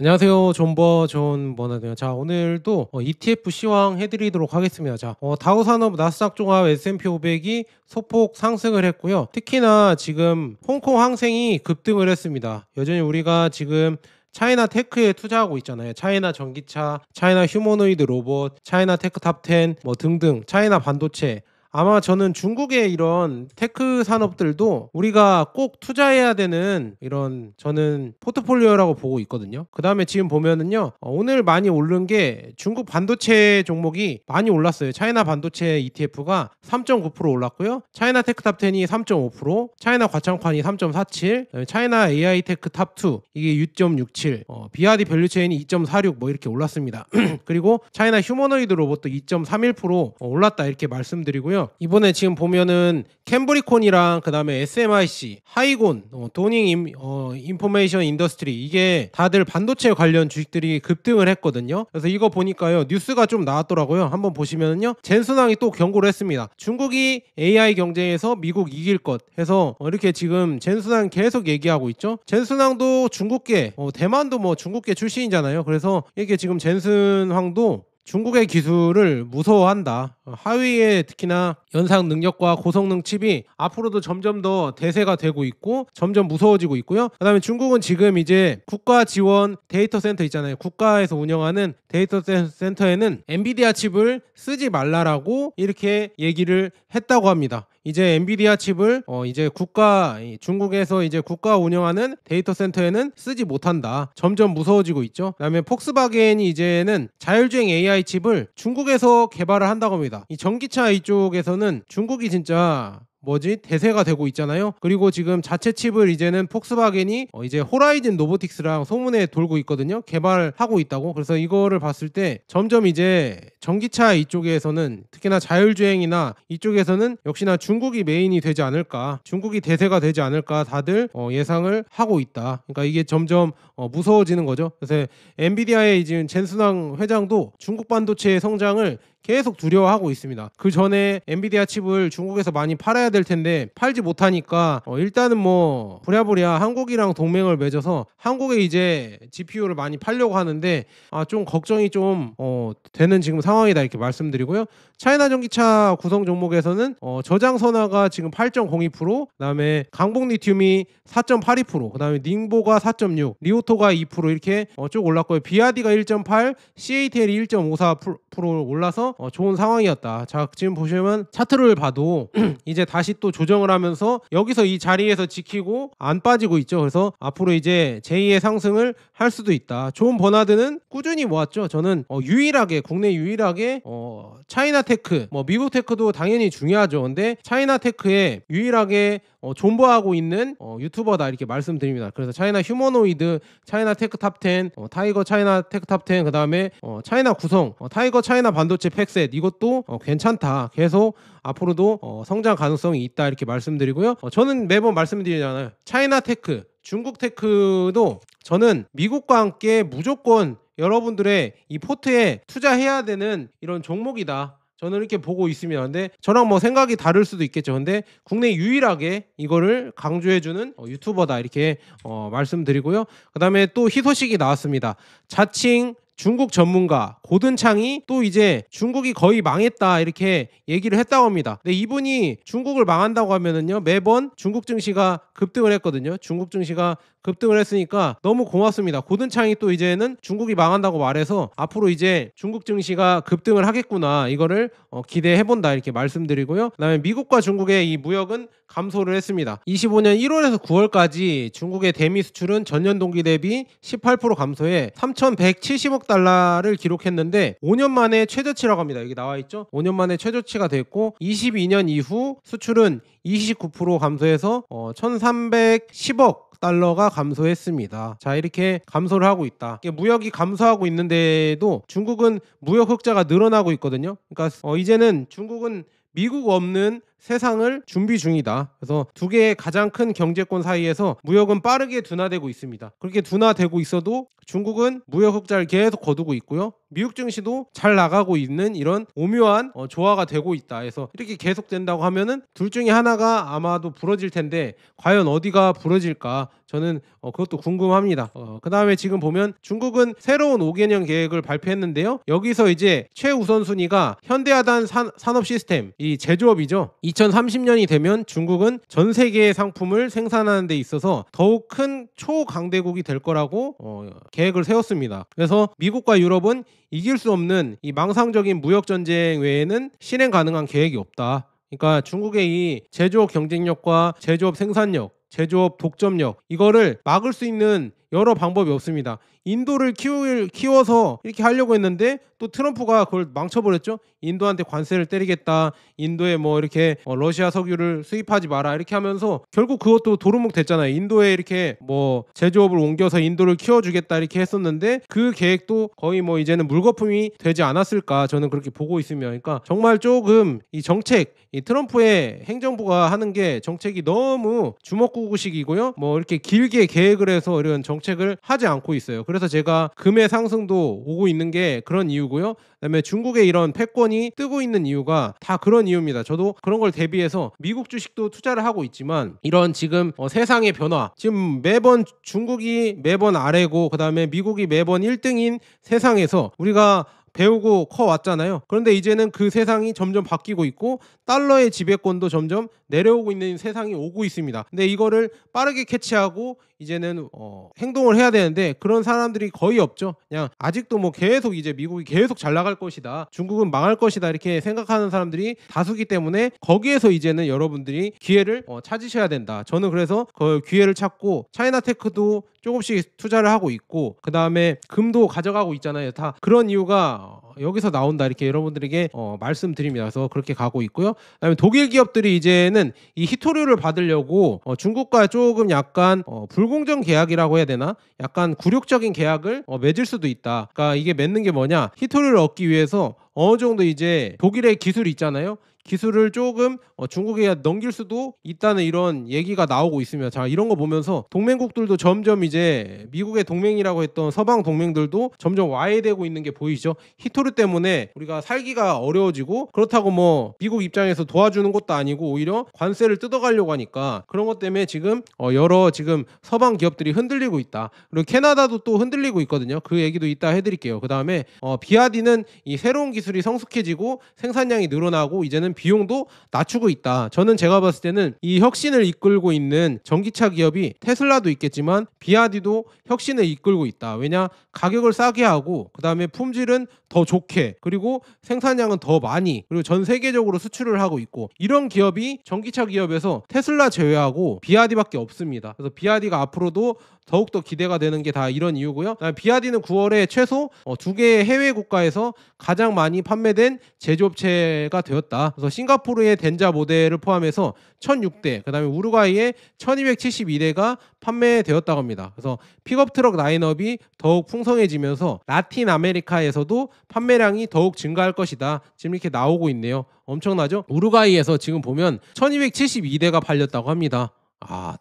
안녕하세요. 존버 버너드요. 자, 오늘도 ETF 시황 해드리도록 하겠습니다. 자, 다우산업 나스닥 종합 S&P 500이 소폭 상승을 했고요. 특히나 지금 홍콩 항생이 급등을 했습니다. 여전히 우리가 지금 차이나 테크에 투자하고 있잖아요. 차이나 전기차, 차이나 휴머노이드 로봇, 차이나 테크 탑10 뭐 등등, 차이나 반도체. 아마 저는 중국의 이런 테크 산업들도 우리가 꼭 투자해야 되는 이런 저는 포트폴리오라고 보고 있거든요. 그 다음에 지금 보면은요, 오늘 많이 오른 게 중국 반도체 종목이 많이 올랐어요. 차이나 반도체 ETF가 3.9% 올랐고요. 차이나 테크 탑10이 3.5%, 차이나 과창판이 3.47, 차이나 AI 테크 탑2 이게 6.67, BRD 밸류체인이 2.46 뭐 이렇게 올랐습니다. 그리고 차이나 휴머노이드 로봇도 2.31% 올랐다 이렇게 말씀드리고요. 이번에 지금 보면은 캠브리콘이랑 그 다음에 SMIC, 하이곤, 도닝 인포메이션 인더스트리 이게 다들 반도체 관련 주식들이 급등을 했거든요. 그래서 이거 보니까요, 뉴스가 좀 나왔더라고요. 한번 보시면은요, 젠순항이 또 경고를 했습니다. 중국이 AI 경쟁에서 미국 이길 것 해서 이렇게 지금 젠순항 계속 얘기하고 있죠. 젠순항도 중국계, 대만도 뭐 중국계 출신이잖아요. 그래서 이게 지금 젠순항도 중국의 기술을 무서워한다. 하위의 특히나 연상 능력과 고성능 칩이 앞으로도 점점 더 대세가 되고 있고 점점 무서워지고 있고요. 그다음에 중국은 지금 이제 국가 지원 데이터 센터 있잖아요. 국가에서 운영하는 데이터 센터에는 엔비디아 칩을 쓰지 말라라고 이렇게 얘기를 했다고 합니다. 이제 엔비디아 칩을 이제 중국에서 이제 국가 운영하는 데이터 센터에는 쓰지 못한다. 점점 무서워지고 있죠. 그다음에 폭스바겐이 이제는 자율주행 AI 칩을 중국에서 개발을 한다고 합니다. 이 전기차 이쪽에서는 중국이 진짜 대세가 되고 있잖아요. 그리고 지금 자체 칩을 이제는 폭스바겐이 이제 호라이즌 로보틱스랑 소문에 돌고 있거든요. 개발하고 있다고. 그래서 이거를 봤을 때 점점 이제 전기차 이쪽에서는 특히나 자율주행이나 이쪽에서는 역시나 중국이 메인이 되지 않을까, 중국이 대세가 되지 않을까 다들 예상을 하고 있다. 그러니까 이게 점점 무서워지는 거죠. 그래서 엔비디아의 지금 젠순왕 회장도 중국 반도체의 성장을 계속 두려워하고 있습니다. 그 전에 엔비디아 칩을 중국에서 많이 팔아야 될 텐데 팔지 못하니까 일단은 뭐 부랴부랴 한국이랑 동맹을 맺어서 한국에 이제 GPU를 많이 팔려고 하는데 좀 걱정이 좀 되는 지금 상황이다 이렇게 말씀드리고요. 차이나 전기차 구성 종목에서는 저장 선화가 지금 8.02%, 그다음에 강복 리튬이 4.82%, 그다음에 닝보가 4.6, 리오토가 2% 이렇게 쭉 올랐고요. 비아디가 1.8, CATL이 1.54% 올라서 좋은 상황이었다. 자, 지금 보시면 차트를 봐도 이제 다시 또 조정을 하면서 여기서 이 자리에서 지키고 안 빠지고 있죠. 그래서 앞으로 이제 제2의 상승을 할 수도 있다. 존 버나드는 꾸준히 모았죠. 저는 유일하게 국내 유일하게 차이나 테크, 뭐 미국 테크도 당연히 중요하죠. 근데 차이나 테크에 유일하게 존버하고 있는 유튜버다 이렇게 말씀드립니다. 그래서 차이나 휴머노이드, 차이나 테크 탑10, 타이거 차이나 테크 탑10, 그 다음에 차이나 구성, 타이거 차이나 반도체 팩셋 이것도 괜찮다. 계속 앞으로도 성장 가능성이 있다 이렇게 말씀드리고요. 저는 매번 말씀드리잖아요. 차이나 테크, 중국 테크도 저는 미국과 함께 무조건 여러분들의 이 포트에 투자해야 되는 이런 종목이다. 저는 이렇게 보고 있습니다. 근데 저랑 뭐 생각이 다를 수도 있겠죠. 근데 국내 유일하게 이거를 강조해주는 유튜버다 이렇게 말씀드리고요. 그 다음에 또 희소식이 나왔습니다. 자칭 중국 전문가 고든창이 또 이제 중국이 거의 망했다 이렇게 얘기를 했다고 합니다. 근데 이분이 중국을 망한다고 하면은요, 매번 중국 증시가 급등을 했거든요. 중국 증시가 급등을 했으니까 너무 고맙습니다. 고든창이 또 이제는 중국이 망한다고 말해서 앞으로 이제 중국 증시가 급등을 하겠구나 이거를 기대해본다 이렇게 말씀드리고요. 그다음에 미국과 중국의 이 무역은 감소를 했습니다. 25년 1월에서 9월까지 중국의 대미 수출은 전년 동기 대비 18% 감소해 3,170억 달러를 기록했는데 5년 만에 최저치라고 합니다. 여기 나와 있죠. 5년 만에 최저치가 됐고 22년 이후 수출은 29% 감소해서 1,310억 달러가 감소했습니다. 자, 이렇게 감소를 하고 있다. 무역이 감소하고 있는데도 중국은 무역 흑자가 늘어나고 있거든요. 그러니까 이제는 중국은 미국 없는 세상을 준비 중이다. 그래서 두 개의 가장 큰 경제권 사이에서 무역은 빠르게 둔화되고 있습니다. 그렇게 둔화되고 있어도 중국은 무역 흑자를 계속 거두고 있고요. 미국 증시도 잘 나가고 있는 이런 오묘한 조화가 되고 있다. 그래서 이렇게 계속된다고 하면은 둘 중에 하나가 아마도 부러질 텐데 과연 어디가 부러질까? 저는 그것도 궁금합니다. 그 다음에 지금 보면 중국은 새로운 5개년 계획을 발표했는데요. 여기서 이제 최우선순위가 현대아단 산업 시스템, 이 제조업이죠. 2030년이 되면 중국은 전 세계의 상품을 생산하는 데 있어서 더욱 큰 초강대국이 될 거라고 계획을 세웠습니다. 그래서 미국과 유럽은 이길 수 없는 이 망상적인 무역 전쟁 외에는 실행 가능한 계획이 없다. 그러니까 중국의 이 제조업 경쟁력과 제조업 생산력, 제조업 독점력, 이거를 막을 수 있는 여러 방법이 없습니다. 인도를 키워서 이렇게 하려고 했는데 또 트럼프가 그걸 망쳐버렸죠. 인도한테 관세를 때리겠다, 인도에 뭐 이렇게 러시아 석유를 수입하지 마라 이렇게 하면서 결국 그것도 도루묵 됐잖아요. 인도에 이렇게 뭐 제조업을 옮겨서 인도를 키워주겠다 이렇게 했었는데 그 계획도 거의 뭐 이제는 물거품이 되지 않았을까, 저는 그렇게 보고 있으며, 그러니까 정말 조금 이 정책, 이 트럼프의 행정부가 하는 게 정책이 너무 주먹구구식이고요. 뭐 이렇게 길게 계획을 해서 이런 정책을 하지 않고 있어요. 그래서 제가 금의 상승도 오고 있는 게 그런 이유고요. 그다음에 중국의 이런 패권이 뜨고 있는 이유가 다 그런 이유입니다. 저도 그런 걸 대비해서 미국 주식도 투자를 하고 있지만 이런 지금 세상의 변화, 지금 매번 중국이 매번 아래고 그다음에 미국이 매번 1등인 세상에서 우리가 배우고 커왔잖아요. 그런데 이제는 그 세상이 점점 바뀌고 있고 달러의 지배권도 점점 내려오고 있는 세상이 오고 있습니다. 근데 이거를 빠르게 캐치하고 이제는 행동을 해야 되는데 그런 사람들이 거의 없죠. 그냥 아직도 뭐 계속 이제 미국이 계속 잘 나갈 것이다, 중국은 망할 것이다 이렇게 생각하는 사람들이 다수기 때문에 거기에서 이제는 여러분들이 기회를 찾으셔야 된다. 저는 그래서 그 기회를 찾고 차이나테크도 조금씩 투자를 하고 있고 그 다음에 금도 가져가고 있잖아요. 다 그런 이유가 여기서 나온다 이렇게 여러분들에게 말씀드립니다. 그래서 그렇게 가고 있고요. 그다음에 독일 기업들이 이제는 이 희토류를 받으려고 중국과 조금 약간 불공정 계약이라고 해야 되나? 약간 굴욕적인 계약을 맺을 수도 있다. 그러니까 이게 맺는 게 뭐냐? 희토류를 얻기 위해서 어느 정도 이제 독일의 기술이 있잖아요. 기술을 조금 중국에 넘길 수도 있다는 이런 얘기가 나오고 있으며, 자 이런 거 보면서 동맹국들도 점점 이제 미국의 동맹이라고 했던 서방 동맹들도 점점 와해되고 있는 게 보이죠. 히토르 때문에 우리가 살기가 어려워지고, 그렇다고 뭐 미국 입장에서 도와주는 것도 아니고 오히려 관세를 뜯어가려고 하니까 그런 것 때문에 지금 여러 지금 서방 기업들이 흔들리고 있다. 그리고 캐나다도 또 흔들리고 있거든요. 그 얘기도 이따 해드릴게요. 그 다음에 비아디는 이 새로운 기술이 성숙해지고 생산량이 늘어나고 이제는 비용도 낮추고 있다. 저는 제가 봤을 때는 이 혁신을 이끌고 있는 전기차 기업이 테슬라도 있겠지만 비아디도 혁신을 이끌고 있다. 왜냐? 가격을 싸게 하고 그 다음에 품질은 더 좋게, 그리고 생산량은 더 많이, 그리고 전 세계적으로 수출을 하고 있고, 이런 기업이 전기차 기업에서 테슬라 제외하고 비아디밖에 없습니다. 그래서 비아디가 앞으로도 더욱더 기대가 되는 게 다 이런 이유고요. 비아디는 9월에 최소 2개의 해외 국가에서 가장 많이 판매된 제조업체가 되었다. 그래서 싱가포르의 덴자 모델을 포함해서 1,006대, 그 다음에 우루과이의 1,272대가 판매되었다고 합니다. 그래서 픽업 트럭 라인업이 더욱 풍성해지면서 라틴 아메리카에서도 판매량이 더욱 증가할 것이다. 지금 이렇게 나오고 있네요. 엄청나죠? 우루과이에서 지금 보면 1,272대가 팔렸다고 합니다.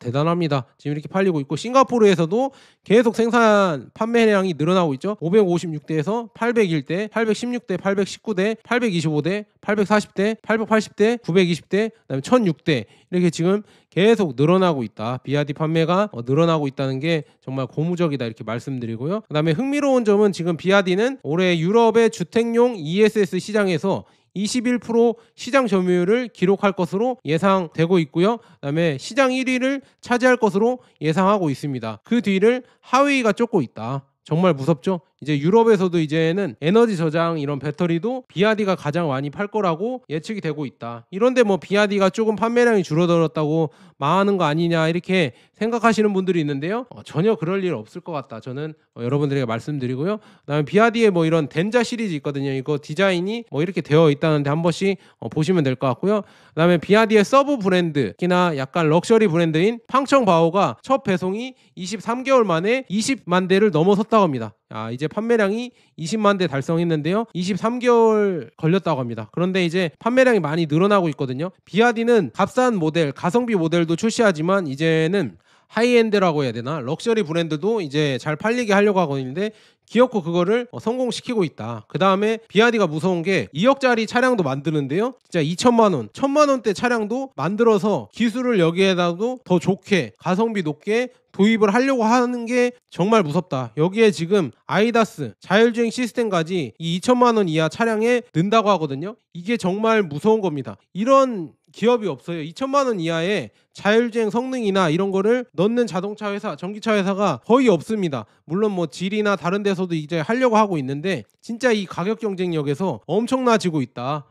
대단합니다. 지금 이렇게 팔리고 있고, 싱가포르에서도 계속 생산 판매량이 늘어나고 있죠. 556대에서 801대, 816대, 819대, 825대, 840대, 880대, 920대, 그다음에 1006대 이렇게 지금 계속 늘어나고 있다. 비아디 판매가 늘어나고 있다는 게 정말 고무적이다 이렇게 말씀드리고요. 그다음에 흥미로운 점은 지금 비아디는 올해 유럽의 주택용 ESS 시장에서 21% 시장 점유율을 기록할 것으로 예상되고 있고요. 그다음에 시장 1위를 차지할 것으로 예상하고 있습니다. 그 뒤를 하웨이가 쫓고 있다. 정말 무섭죠? 이제 유럽에서도 이제는 에너지 저장 이런 배터리도 비아디가 가장 많이 팔 거라고 예측이 되고 있다. 이런데 뭐 비아디가 조금 판매량이 줄어들었다고 망하는 거 아니냐 이렇게 생각하시는 분들이 있는데요. 전혀 그럴 일 없을 것 같다. 저는 여러분들에게 말씀드리고요. 그다음에 비아디의 뭐 이런 덴자 시리즈 있거든요. 이거 디자인이 뭐 이렇게 되어 있다는데 한 번씩 보시면 될 것 같고요. 그다음에 비아디의 서브 브랜드, 특히나 약간 럭셔리 브랜드인 팡청바오가 첫 배송이 23개월 만에 20만 대를 넘어섰다고 합니다. 이제 판매량이 20만 대 달성했는데요. 23개월 걸렸다고 합니다. 그런데 이제 판매량이 많이 늘어나고 있거든요. BRD는 값싼 모델, 가성비 모델도 출시하지만 이제는 하이엔드라고 해야 되나? 럭셔리 브랜드도 이제 잘 팔리게 하려고 하고 있는데 기어코 그거를 성공시키고 있다. 그 다음에 BRD가 무서운 게 2억짜리 차량도 만드는데요. 진짜 2천만 원, 1천만 원대 차량도 만들어서 기술을 여기에다도 더 좋게 가성비 높게 도입을 하려고 하는 게 정말 무섭다. 여기에 지금 아이다스 자율주행 시스템까지 이 2천만 원 이하 차량에 넣는다고 하거든요. 이게 정말 무서운 겁니다. 이런 기업이 없어요. 2천만 원 이하의 자율주행 성능이나 이런 거를 넣는 자동차 회사, 전기차 회사가 거의 없습니다. 물론 뭐 질이나 다른 데서도 이제 하려고 하고 있는데 진짜 이 가격 경쟁력에서 엄청나지고 있다.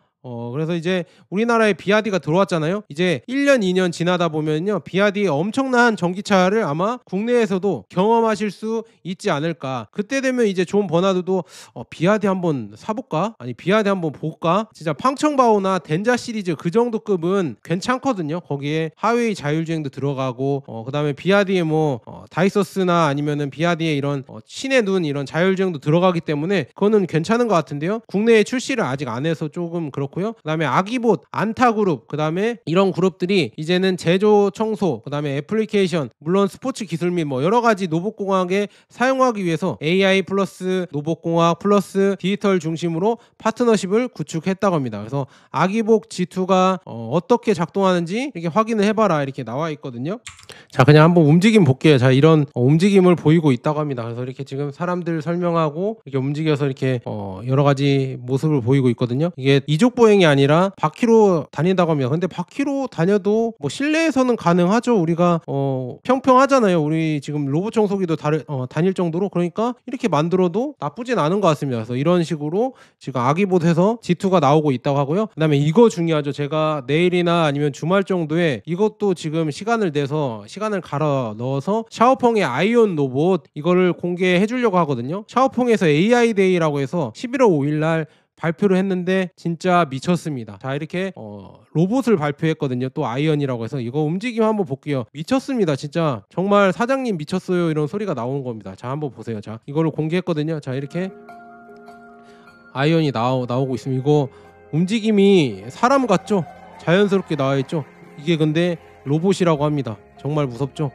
그래서 이제 우리나라에 BRD가 들어왔잖아요. 이제 1년, 2년 지나다 보면요. BRD의 엄청난 전기차를 아마 국내에서도 경험하실 수 있지 않을까. 그때 되면 이제 존 버나드도 BRD 한번 사볼까? 아니 BRD 한번 볼까? 진짜 팡청바오나 덴자 시리즈 그 정도 급은 괜찮거든요. 거기에 하웨이 자율주행도 들어가고 그 다음에 BRD의 뭐 다이서스나 아니면은 BRD의 이런 신의 눈 이런 자율주행도 들어가기 때문에 그거는 괜찮은 것 같은데요. 국내에 출시를 아직 안 해서 조금 그렇고요. 그다음에 아기봇, 안타그룹, 그다음에 이런 그룹들이 이제는 제조 청소, 그다음에 애플리케이션, 물론 스포츠 기술 및 뭐 여러 가지 로봇공학에 사용하기 위해서 AI 플러스 로봇공학 플러스 디지털 중심으로 파트너십을 구축했다고 합니다. 그래서 아기봇 G2가 어떻게 작동하는지 이렇게 확인을 해봐라 이렇게 나와 있거든요. 자, 그냥 한번 움직임 볼게요. 자, 이런 움직임을 보이고 있다고 합니다. 그래서 이렇게 지금 사람들 설명하고 이렇게 움직여서 이렇게 여러 가지 모습을 보이고 있거든요. 이게 이족 보행이 아니라 바퀴로 다닌다고 합니다. 근데 바퀴로 다녀도 뭐 실내에서는 가능하죠. 우리가 평평하잖아요. 우리 지금 로봇 청소기도 다닐 정도로. 그러니까 이렇게 만들어도 나쁘진 않은 것 같습니다. 그래서 이런 식으로 지금 아기봇에서 G2가 나오고 있다고 하고요. 그다음에 이거 중요하죠. 제가 내일이나 아니면 주말 정도에 이것도 지금 시간을 갈아 넣어서 샤오펑의 아이온 로봇 이거를 공개해 주려고 하거든요. 샤오펑에서 AI 데이라고 해서 11월 5일 날 발표를 했는데 진짜 미쳤습니다. 자, 이렇게 로봇을 발표했거든요. 또 아이언이라고 해서 이거 움직임 한번 볼게요. 미쳤습니다. 진짜 정말 사장님 미쳤어요 이런 소리가 나오는 겁니다. 자, 한번 보세요. 자, 이거를 공개했거든요. 자, 이렇게 아이언이 나오고 있습니다. 이거 움직임이 사람 같죠? 자연스럽게 나와 있죠? 이게 근데 로봇이라고 합니다. 정말 무섭죠?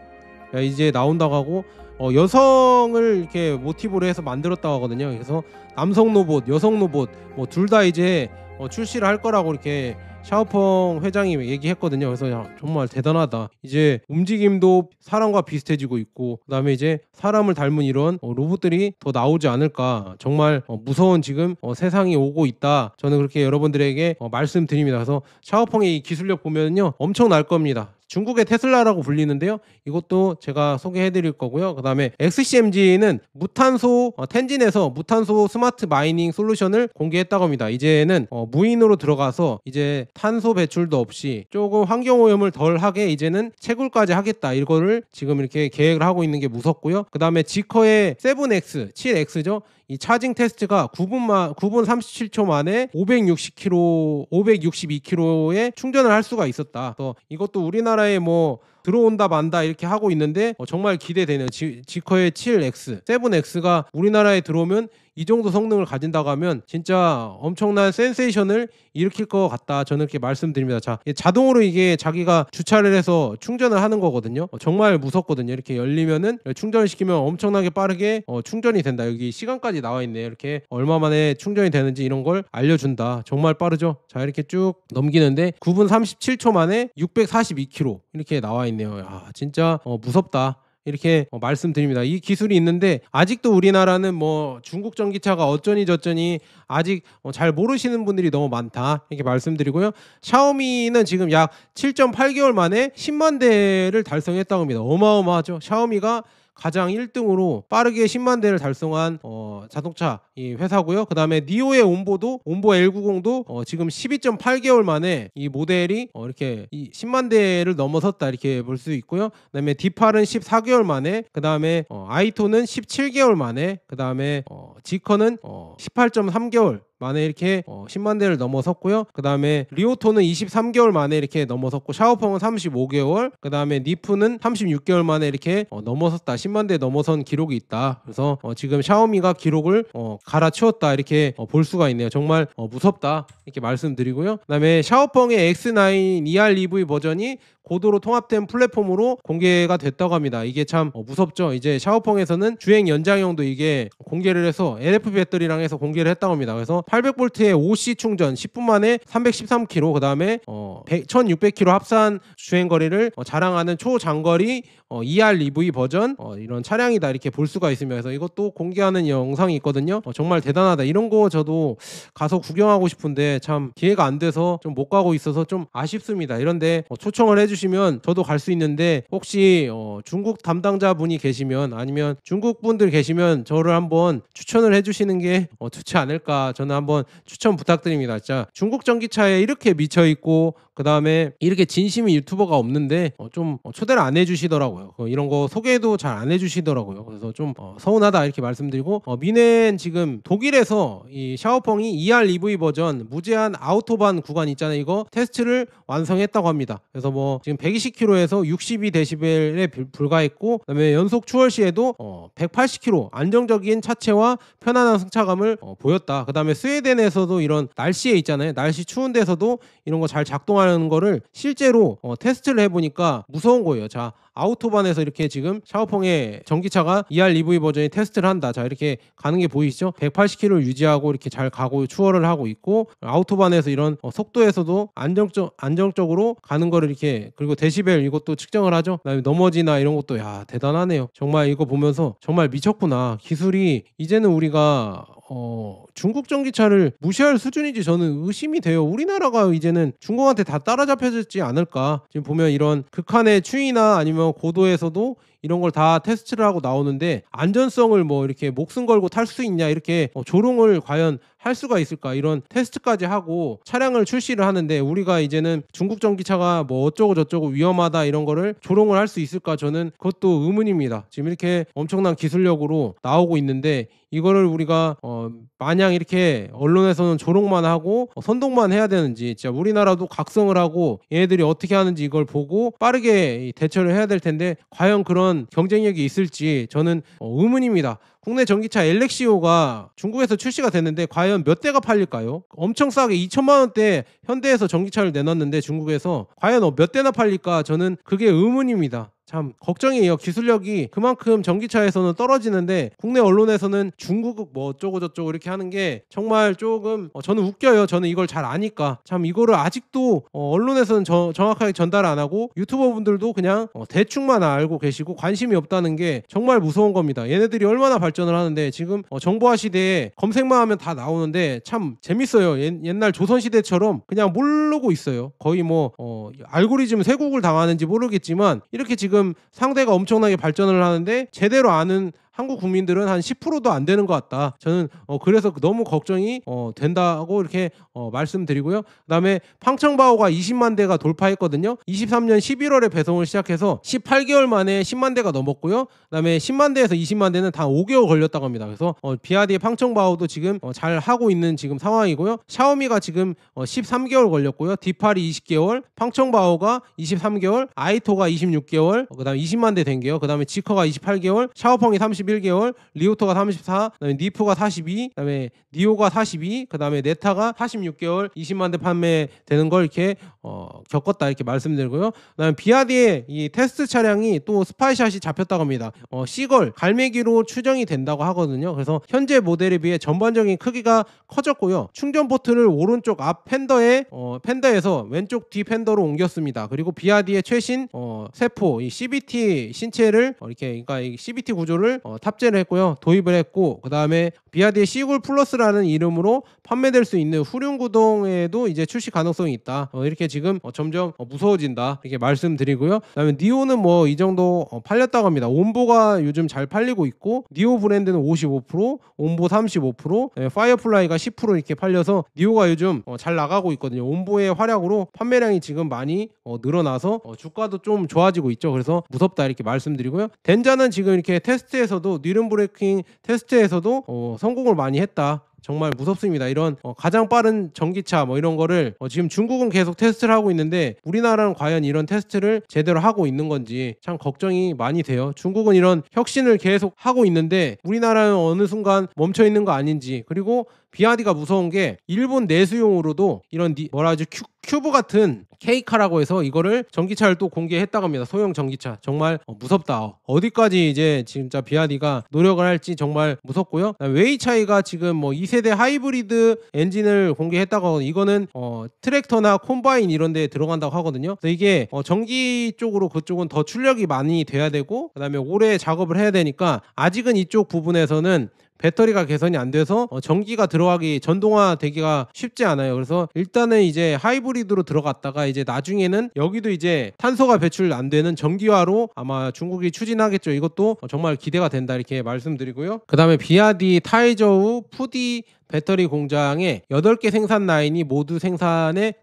야, 이제 나온다고 하고 여성을 이렇게 모티브로 해서 만들었다고 하거든요. 그래서 남성 로봇, 여성 로봇 뭐 둘 다 이제 출시를 할 거라고 이렇게 샤오펑 회장이 얘기했거든요. 그래서 야, 정말 대단하다. 이제 움직임도 사람과 비슷해지고 있고 그다음에 이제 사람을 닮은 이런 로봇들이 더 나오지 않을까. 정말 무서운 지금 세상이 오고 있다. 저는 그렇게 여러분들에게 말씀드립니다. 그래서 샤오펑의 이 기술력 보면요 엄청날 겁니다. 중국의 테슬라라고 불리는데요. 이것도 제가 소개해드릴 거고요. 그 다음에 XCMG는 무탄소 텐진에서 무탄소 스마트 마이닝 솔루션을 공개했다고 합니다. 이제는 무인으로 들어가서 이제 탄소 배출도 없이 조금 환경오염을 덜 하게 이제는 채굴까지 하겠다. 이거를 지금 이렇게 계획을 하고 있는 게 무섭고요. 그 다음에 지커의 7X, 7X죠. 이 차징 테스트가 9분 37초 만에 562km에 충전을 할 수가 있었다. 그래서 이것도 우리나라에 뭐 들어온다 만다 이렇게 하고 있는데 정말 기대되네요. 지커의 7X, 7X가 우리나라에 들어오면 이 정도 성능을 가진다고 하면 진짜 엄청난 센세이션을 일으킬 것 같다. 저는 이렇게 말씀드립니다. 자, 자동으로 이게 자기가 주차를 해서 충전을 하는 거거든요. 정말 무섭거든요. 이렇게 열리면은 충전을 시키면 엄청나게 빠르게 충전이 된다. 여기 시간까지 나와 있네요. 이렇게 얼마 만에 충전이 되는지 이런 걸 알려준다. 정말 빠르죠. 자, 이렇게 쭉 넘기는데 9분 37초 만에 642km 이렇게 나와 있네요. 야, 진짜 무섭다. 이렇게 말씀드립니다. 이 기술이 있는데 아직도 우리나라는 뭐 중국 전기차가 어쩌니 저쩌니 아직 잘 모르시는 분들이 너무 많다 이렇게 말씀드리고요. 샤오미는 지금 약 7.8개월 만에 10만 대를 달성했다고 합니다. 어마어마하죠. 샤오미가 가장 1등으로 빠르게 10만 대를 달성한 자동차 이 회사고요. 그 다음에 니오의 온보 L90도 지금 12.8개월 만에 이 모델이 이렇게 이 10만 대를 넘어섰다 이렇게 볼 수 있고요. 그 다음에 D8은 14개월 만에, 그 다음에 아이토는 17개월 만에, 그 다음에 지커는 18.3개월 만에 이렇게 10만 대를 넘어섰고요. 그 다음에 리오토는 23개월 만에 이렇게 넘어섰고, 샤오펑은 35개월, 그 다음에 니프는 36개월 만에 이렇게 넘어섰다. 10만 대 넘어선 기록이 있다. 그래서 지금 샤오미가 기록을 갈아치웠다, 이렇게 볼 수가 있네요. 정말 무섭다, 이렇게 말씀드리고요. 그 다음에 샤오펑의 X9 ER-EV 버전이 고도로 통합된 플랫폼으로 공개가 됐다고 합니다. 이게 참 무섭죠. 이제 샤오펑에서는 주행 연장형도 이게 공개를 해서 LFP 배터리랑 해서 공개를 했다고 합니다. 그래서 800V의 OC 충전 10분 만에 313km, 그 다음에 1600km 합산 주행 거리를 자랑하는 초장거리 ER-EV 버전 이런 차량이다, 이렇게 볼 수가 있으며, 그래서 이것도 공개하는 영상이 있거든요. 정말 대단하다. 이런 거 저도 가서 구경하고 싶은데 참 기회가 안 돼서 좀 못 가고 있어서 좀 아쉽습니다. 이런데 초청을 해주시면 저도 갈 수 있는데, 혹시 중국 담당자분이 계시면, 아니면 중국 분들 계시면 저를 한번 추천을 해주시는 게 좋지 않을까, 저는 한번 추천 부탁드립니다. 진짜 중국 전기차에 이렇게 미쳐있고, 그 다음에 이렇게 진심인 유튜버가 없는데 좀 초대를 안 해주시더라고요. 이런 거 소개도 잘 안 해주시더라고요. 그래서 좀 서운하다, 이렇게 말씀드리고, 미넨 지금 독일에서 이 샤오펑이 ER-EV 버전 무제한 아우토반 구간 있잖아요. 이거 테스트를 완성했다고 합니다. 그래서 뭐 지금 120km에서 62dB에 불과했고, 그다음에 연속 추월 시에도 180km 안정적인 차체와 편안한 승차감을 보였다. 그다음에 스웨덴에서도 이런 날씨에 있잖아요. 날씨 추운 데서도 이런 거 잘 작동하는 거를 실제로 테스트를 해보니까 무서운 거예요. 자, 아우토반에서 이렇게 지금 샤오펑의 전기차가 ER-EV 버전이 테스트를 한다. 자, 이렇게 가는 게 보이시죠? 180km를 유지하고 이렇게 잘 가고 추월을 하고 있고, 아우토반에서 이런 속도에서도 안정적으로 가는 거를 이렇게, 그리고 데시벨 이것도 측정을 하죠. 그다음에 넘어지나 이런 것도, 야, 대단하네요. 정말 이거 보면서 정말 미쳤구나. 기술이 이제는 우리가 중국 전기차를 무시할 수준인지 저는 의심이 돼요. 우리나라가 이제는 중국한테 다 따라잡혀졌지 않을까. 지금 보면 이런 극한의 추위나 아니면 고도에서도 이런 걸 다 테스트를 하고 나오는데, 안전성을 뭐 이렇게 목숨 걸고 탈 수 있냐, 이렇게 조롱을 과연 할 수가 있을까. 이런 테스트까지 하고 차량을 출시를 하는데, 우리가 이제는 중국 전기차가 뭐 어쩌고 저쩌고 위험하다 이런 거를 조롱을 할 수 있을까, 저는 그것도 의문입니다. 지금 이렇게 엄청난 기술력으로 나오고 있는데, 이거를 우리가 마냥 이렇게 언론에서는 조롱만 하고 선동만 해야 되는지, 진짜 우리나라도 각성을 하고 얘네들이 어떻게 하는지 이걸 보고 빠르게 대처를 해야 될 텐데, 과연 그런 경쟁력이 있을지 저는 의문입니다. 국내 전기차 엘렉시오가 중국에서 출시가 됐는데 과연 몇 대가 팔릴까요? 엄청 싸게 2천만 원대 현대에서 전기차를 내놨는데 중국에서 과연 몇 대나 팔릴까, 저는 그게 의문입니다. 참 걱정이에요. 기술력이 그만큼 전기차에서는 떨어지는데 국내 언론에서는 중국 뭐 어쩌고 저쩌고 이렇게 하는 게 정말 조금 저는 웃겨요. 저는 이걸 잘 아니까. 참 이거를 아직도 언론에서는 정확하게 전달 안 하고 유튜버 분들도 그냥 대충만 알고 계시고 관심이 없다는 게 정말 무서운 겁니다. 얘네들이 얼마나 발전을 하는데, 지금 정보화 시대에 검색만 하면 다 나오는데 참 재밌어요. 옛날 조선시대처럼 그냥 모르고 있어요. 거의 뭐 알고리즘 쇄국을 당하는지 모르겠지만, 이렇게 지금 상대가 엄청나게 발전을 하는데 제대로 아는 한국 국민들은 한 10%도 안 되는 것 같다. 저는 그래서 너무 걱정이 된다고 이렇게 말씀드리고요. 그다음에 팡청바오가 20만 대가 돌파했거든요. 23년 11월에 배송을 시작해서 18개월 만에 10만 대가 넘었고요. 그다음에 10만 대에서 20만 대는 다 5개월 걸렸다고 합니다. 그래서 비아디의 팡청바오도 지금 잘 하고 있는 지금 상황이고요. 샤오미가 지금 13개월 걸렸고요. 디팔이 20개월, 팡청바오가 23개월, 아이토가 26개월, 그다음에 20만 대 된 게요. 그다음에 지커가 28개월, 샤오펑이 31개월, 리오토가 34, 그다음에 니프가 42, 그다음에 니오가 42, 그다음에 네타가 46개월 20만 대 판매되는 걸 이렇게 겪었다, 이렇게 말씀드리고요. 그다음에 비아디의 이 테스트 차량이 또 스파이샷이 잡혔다고 합니다. C걸 갈매기로 추정이 된다고 하거든요. 그래서 현재 모델에 비해 전반적인 크기가 커졌고요. 충전 포트를 오른쪽 앞 펜더에서 왼쪽 뒤 펜더로 옮겼습니다. 그리고 비아디의 최신 세포 이 CBT 신체를 이렇게, 그러니까 이 CBT 구조를 탑재를 했고요. 도입을 했고, 그 다음에 비아디의 시굴 플러스라는 이름으로 판매될 수 있는 후륜 구동에도 이제 출시 가능성이 있다. 이렇게 지금 점점 무서워진다, 이렇게 말씀드리고요. 그다음에 니오는 뭐 이 정도 팔렸다고 합니다. 옴보가 요즘 잘 팔리고 있고, 니오 브랜드는 55%, 옴보 35%, 파이어플라이가 10% 이렇게 팔려서 니오가 요즘 잘 나가고 있거든요. 옴보의 활약으로 판매량이 지금 많이 늘어나서 주가도 좀 좋아지고 있죠. 그래서 무섭다, 이렇게 말씀드리고요. 덴자는 지금 이렇게 테스트에서도, 뉘른부르킹 테스트에서도 성공을 많이 했다. 정말 무섭습니다. 이런 가장 빠른 전기차 뭐 이런 거를 지금 중국은 계속 테스트를 하고 있는데 우리나라는 과연 이런 테스트를 제대로 하고 있는 건지 참 걱정이 많이 돼요. 중국은 이런 혁신을 계속 하고 있는데 우리나라는 어느 순간 멈춰 있는 거 아닌지. 그리고 비아디가 무서운 게 일본 내수용으로도 이런 뭐라 하지, 큐브 같은 K카라고 해서 이거를 전기차를 또 공개했다고 합니다. 소형 전기차. 정말 무섭다. 어디까지 이제 진짜 비아디가 노력을 할지 정말 무섭고요. 웨이차이가 지금 뭐 2세대 하이브리드 엔진을 공개했다고 하거든요. 이거는 트랙터나 콤바인 이런 데에 들어간다고 하거든요. 그래서 이게 전기 쪽으로 그쪽은 더 출력이 많이 돼야 되고 그다음에 오래 작업을 해야 되니까 아직은 이쪽 부분에서는 배터리가 개선이 안 돼서 전기가 들어가기, 전동화 되기가 쉽지 않아요. 그래서 일단은 이제 하이브리드로 들어갔다가 이제 나중에는 여기도 이제 탄소가 배출 안 되는 전기화로 아마 중국이 추진하겠죠. 이것도 정말 기대가 된다 이렇게 말씀드리고요. 그 다음에 비아디 타이저우 푸디 배터리 공장에 8개 생산 라인이 모두 생산에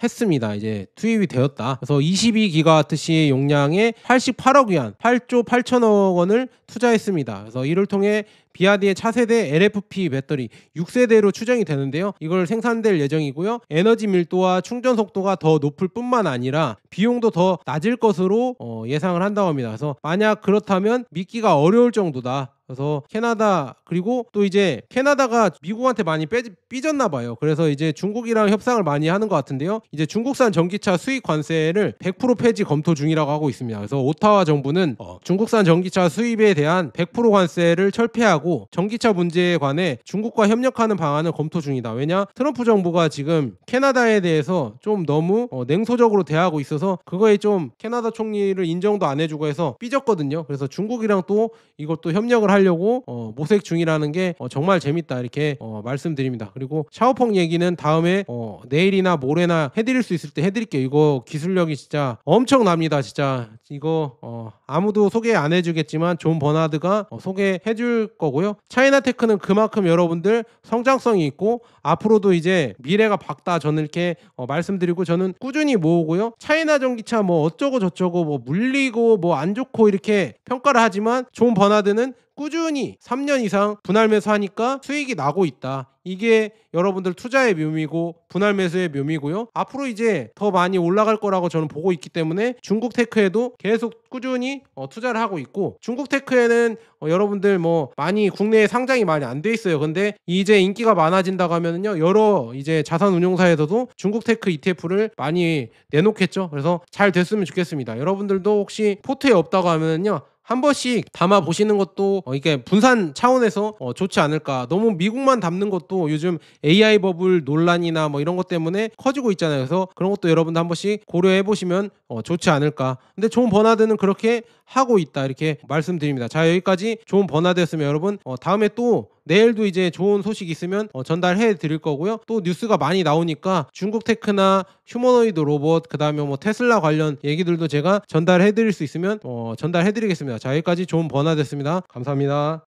했습니다. 이제 투입이 되었다. 그래서 22기가와트시 용량의 88억 위안, 8조 8천억 원을 투자했습니다. 그래서 이를 통해 비아디의 차세대 LFP 배터리 6세대로 추정이 되는데요. 이걸 생산될 예정이고요. 에너지 밀도와 충전 속도가 더 높을 뿐만 아니라 비용도 더 낮을 것으로 예상을 한다고 합니다. 그래서 만약 그렇다면 믿기가 어려울 정도다. 그래서 캐나다, 그리고 또 이제 캐나다가 미국한테 많이 삐졌나 봐요. 그래서 이제 중국이랑 협상을 많이 하는 것 같은데요. 이제 중국산 전기차 수입 관세를 100% 폐지 검토 중이라고 하고 있습니다. 그래서 오타와 정부는 중국산 전기차 수입에 대한 100% 관세를 철폐하고 전기차 문제에 관해 중국과 협력하는 방안을 검토 중이다. 왜냐? 트럼프 정부가 지금 캐나다에 대해서 좀 너무 냉소적으로 대하고 있어서 그거에 좀 캐나다 총리를 인정도 안 해주고 해서 삐졌거든요. 그래서 중국이랑 또 이것도 협력을 하려고 모색 중이라는 게 정말 재밌다 이렇게 말씀드립니다. 그리고 샤오펑 얘기는 다음에 내일이나 모레나 해드릴 수 있을 때 해드릴게요. 이거 기술력이 진짜 엄청납니다. 진짜 이거 아무도 소개 안 해주겠지만 존 버나드가 소개해줄 거고요. 차이나테크는 그만큼 여러분들 성장성이 있고 앞으로도 이제 미래가 밝다 저는 이렇게 말씀드리고 저는 꾸준히 모으고요. 차이나 전기차 뭐 어쩌고 저쩌고 뭐 물리고 뭐 안 좋고 이렇게 평가를 하지만 존 버나드는 꾸준히 3년 이상 분할 매수하니까 수익이 나고 있다. 이게 여러분들 투자의 묘미고 분할 매수의 묘미고요. 앞으로 이제 더 많이 올라갈 거라고 저는 보고 있기 때문에 중국 테크에도 계속 꾸준히 투자를 하고 있고 중국 테크에는 여러분들 뭐 많이 국내에 상장이 많이 안 돼 있어요. 근데 이제 인기가 많아진다고 하면은요 여러 이제 자산 운용사에서도 중국 테크 ETF를 많이 내놓겠죠. 그래서 잘 됐으면 좋겠습니다. 여러분들도 혹시 포트에 없다고 하면은요 한 번씩 담아 보시는 것도 이게 분산 차원에서 좋지 않을까. 너무 미국만 담는 것도 요즘 AI 버블 논란이나 뭐 이런 것 때문에 커지고 있잖아요. 그래서 그런 것도 여러분들 한 번씩 고려해 보시면 좋지 않을까. 근데 존 버나드는 그렇게 하고 있다 이렇게 말씀드립니다. 자, 여기까지 존 버나드였으면 여러분 다음에 또 내일도 이제 좋은 소식 있으면 전달해 드릴 거고요. 또 뉴스가 많이 나오니까 중국 테크나 휴머노이드 로봇 그다음에 뭐 테슬라 관련 얘기들도 제가 전달해 드릴 수 있으면 전달해 드리겠습니다. 자, 여기까지 존 버나드였습니다. 감사합니다.